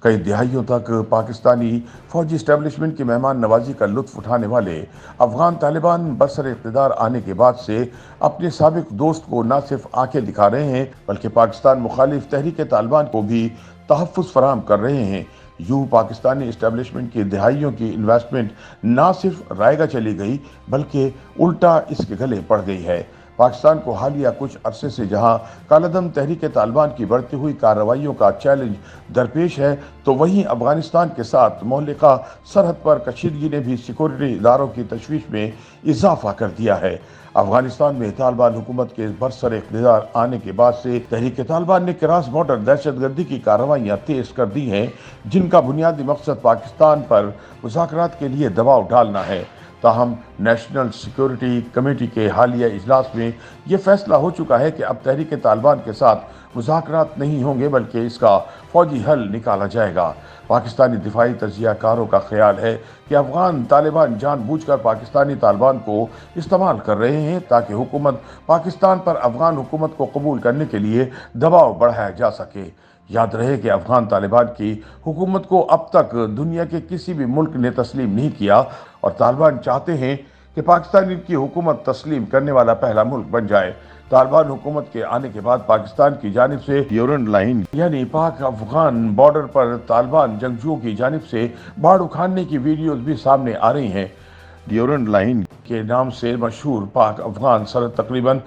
کئی دہائیوں تک پاکستانی فوجی اسٹیبلشمنٹ کی مہمان نوازی کا لطف اٹھانے والے افغان طالبان برسر اقتدار آنے کے بعد سے اپنے سابق دوست کو نہ صرف آنکھیں دکھا رہے ہیں بلکہ پاکستان مخالف تحریک طالبان کو بھی تحفظ فراہم کر رہے ہیں۔ یوں پاکستانی اسٹیبلشمنٹ کی دہائیوں کی انویسٹمنٹ نہ صرف رائگاں چلی گئی بلکہ الٹا اس کے گلے پڑ گئی ہے۔ پاکستان کو حالیہ کچھ عرصے سے جہاں کالعدم تحریک طالبان کی بڑھتی ہوئی کارروائیوں کا چیلنج درپیش ہے تو وہیں افغانستان کے ساتھ معلقہ سرحد پر کشیدگی نے بھی سیکورٹی اداروں کی تشویش میں اضافہ کر دیا ہے۔ افغانستان میں طالبان حکومت کے برسر اقتدار آنے کے بعد سے تحریک طالبان نے کراس بارڈر دہشت گردی کی کارروائیاں تیز کر دی ہیں، جن کا بنیادی مقصد پاکستان پر مذاکرات کے لیے دباؤ ڈالنا ہے۔ تاہم نیشنل سیکورٹی کمیٹی کے حالیہ اجلاس میں یہ فیصلہ ہو چکا ہے کہ اب تحریک طالبان کے ساتھ مذاکرات نہیں ہوں گے بلکہ اس کا فوجی حل نکالا جائے گا۔ پاکستانی دفاعی تجزیہ کاروں کا خیال ہے کہ افغان طالبان جان بوجھ کر پاکستانی طالبان کو استعمال کر رہے ہیں تاکہ حکومت پاکستان پر افغان حکومت کو قبول کرنے کے لیے دباؤ بڑھایا جا سکے۔ یاد رہے کہ افغان طالبان کی حکومت کو اب تک دنیا کے کسی بھی ملک نے تسلیم نہیں کیا اور طالبان چاہتے ہیں کہ پاکستان ان کی حکومت تسلیم کرنے والا پہلا ملک بن جائے۔ طالبان حکومت کے آنے کے بعد پاکستان کی جانب سے ڈیورنڈ لائن یعنی پاک افغان بارڈر پر طالبان جنگجوؤں کی جانب سے باڑ اکھاڑنے کی ویڈیوز بھی سامنے آ رہی ہیں۔ ڈیورنڈ لائن کے نام سے مشہور پاک افغان سرحد تقریباً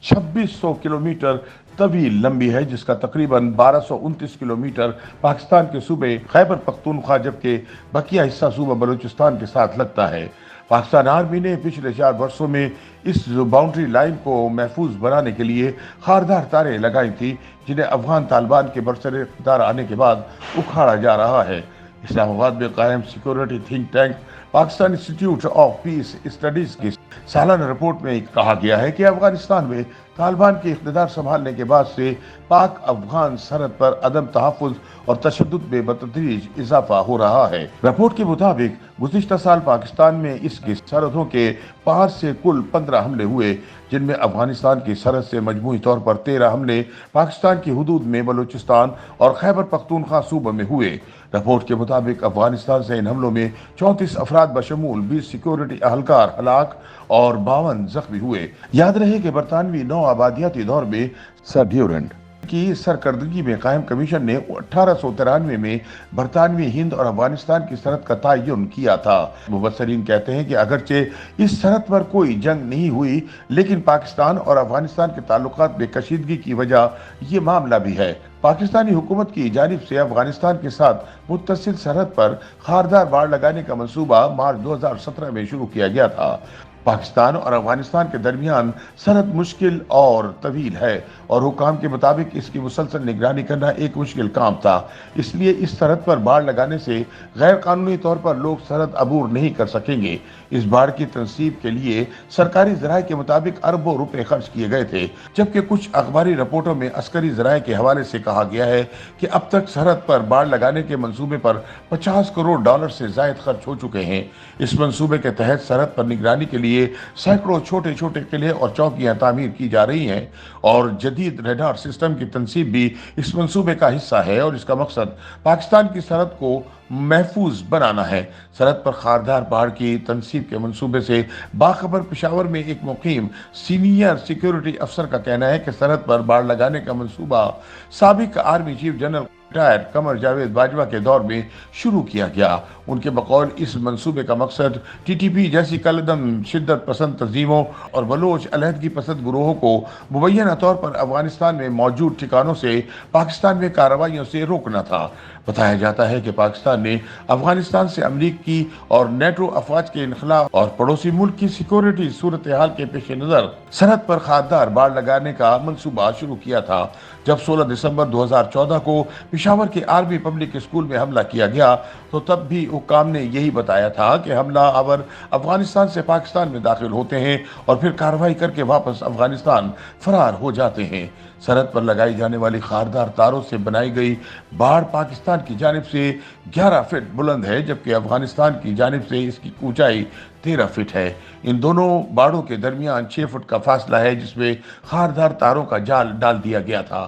2600 کلومیٹر طویل لمبی ہے، جس کا تقریباً 1229 کلومیٹر پاکستان کے صوبے خیبر پختونخوا جبکہ بقیہ حصہ صوبہ بلوچستان کے ساتھ لگتا ہے۔ پاکستان آرمی نے پچھلے 4 برسوں میں اس باؤنڈری لائن کو محفوظ بنانے کے لیے خاردار تاریں لگائی تھی، جنہیں افغان طالبان کے برسر اقتدار آنے کے بعد اکھاڑا جا رہا ہے۔ اسلام آباد میں قائم سیکورٹی تھنک ٹینک پاکستان انسٹی ٹیوٹ آف پیس اسٹڈیز کی سالانہ رپورٹ میں کہا گیا ہے کہ افغانستان میں طالبان کے اقتدار سنبھالنے کے بعد سے پاک افغان سرحد پر عدم تحفظ اور تشدد میں بتدریج اضافہ ہو رہا ہے۔ رپورٹ کے مطابق گزشتہ سال پاکستان میں اس کی سرحدوں کے پار سے کل 15 حملے ہوئے، جن میں افغانستان کی سرحد سے مجموعی طور پر 13 حملے پاکستان کی حدود میں بلوچستان اور خیبر پختونخوا صوبہ میں ہوئے۔ رپورٹ کے مطابق افغانستان سے ان حملوں میں 34 افراد بشمول 20 سیکورٹی اہلکار ہلاک اور 52 زخمی ہوئے۔ یاد رہے کہ برطانوی نو آبادیاتی دور میں سر ڈیورنڈ کی سرکردگی میں قائم کمیشن نے 1893 میں برطانوی ہند اور افغانستان کی سرحد کا تعین کیا تھا۔ مبصرین کہتے ہیں کہ اگرچہ اس سرحد پر کوئی جنگ نہیں ہوئی، لیکن پاکستان اور افغانستان کے تعلقات میں کشیدگی کی وجہ یہ معاملہ بھی ہے۔ پاکستانی حکومت کی جانب سے افغانستان کے ساتھ متصل سرحد پر خاردار باڑ لگانے کا منصوبہ مارچ 2017 میں شروع کیا گیا تھا۔ پاکستان اور افغانستان کے درمیان سرحد مشکل اور طویل ہے اور حکام کے مطابق اس کی مسلسل نگرانی کرنا ایک مشکل کام تھا۔ اس لیے اس سرحد پر باڑ لگانے سے غیر قانونی طور پر لوگ سرحد عبور نہیں کر سکیں گے۔ اس باڑ کی تنصیب کے لیے سرکاری ذرائع کے مطابق اربوں روپے خرچ کیے گئے تھے، جبکہ کچھ اخباری رپورٹوں میں عسکری ذرائع کے حوالے سے کہا گیا ہے کہ اب تک سرحد پر باڑ لگانے کے منصوبے پر $50 کروڑ سے زائد خرچ ہو چکے ہیں۔ اس منصوبے کے تحت سرحد پر نگرانی کے لیے سینکڑوں چھوٹے چھوٹے قلعے اور چوکیاں تعمیر کی جا رہی ہیں اور جدید ریڈار سسٹم کی تنصیب بھی اس منصوبے کا حصہ ہے اور اس کا مقصد پاکستان کی سرحد کو محفوظ بنانا ہے۔ سرحد پر خاردار باڑ کی تنصیب کے منصوبے سے باخبر پشاور میں ایک مقیم سینئر سیکورٹی افسر کا کہنا ہے کہ سرحد پر باڑ لگانے کا منصوبہ سابق army chief general Qamar Javed Bajwa کے دور میں شروع کیا گیا۔ ان کے بقول اس منصوبے کا مقصد ٹی ٹی پی جیسی کالعدم شدت پسند تنظیموں اور بلوچ علیحدگی پسند گروہوں کو مبینہ طور پر افغانستان میں موجود ٹھکانوں سے پاکستان میں کارروائیوں سے روکنا تھا۔ بتایا جاتا ہے کہ پاکستان نے افغانستان سے امریکی اور نیٹو افواج کے انخلاء اور پڑوسی ملک کی سیکورٹی صورتحال کے پیش نظر سرحد پر خاردار باڑ لگانے کا منصوبہ شروع کیا تھا۔ جب 16 دسمبر 2014 کو پشاور کے آرمی پبلک اسکول میں حملہ کیا گیا تو تب بھی حکام نے یہی بتایا تھا کہ حملہ آور افغانستان سے پاکستان میں داخل ہوتے ہیں اور پھر کارروائی کر کے واپس افغانستان فرار ہو جاتے ہیں۔ سرحد پر لگائی جانے والی خاردار تاروں سے بنائی گئی باڑ پاکستان کی جانب سے 11 فٹ بلند ہے، جبکہ افغانستان کی جانب سے اس کی اونچائی 13 فٹ ہے۔ ان دونوں باڑوں کے درمیان 6 فٹ کا فاصلہ ہے، جس میں خاردار تاروں کا جال ڈال دیا گیا تھا۔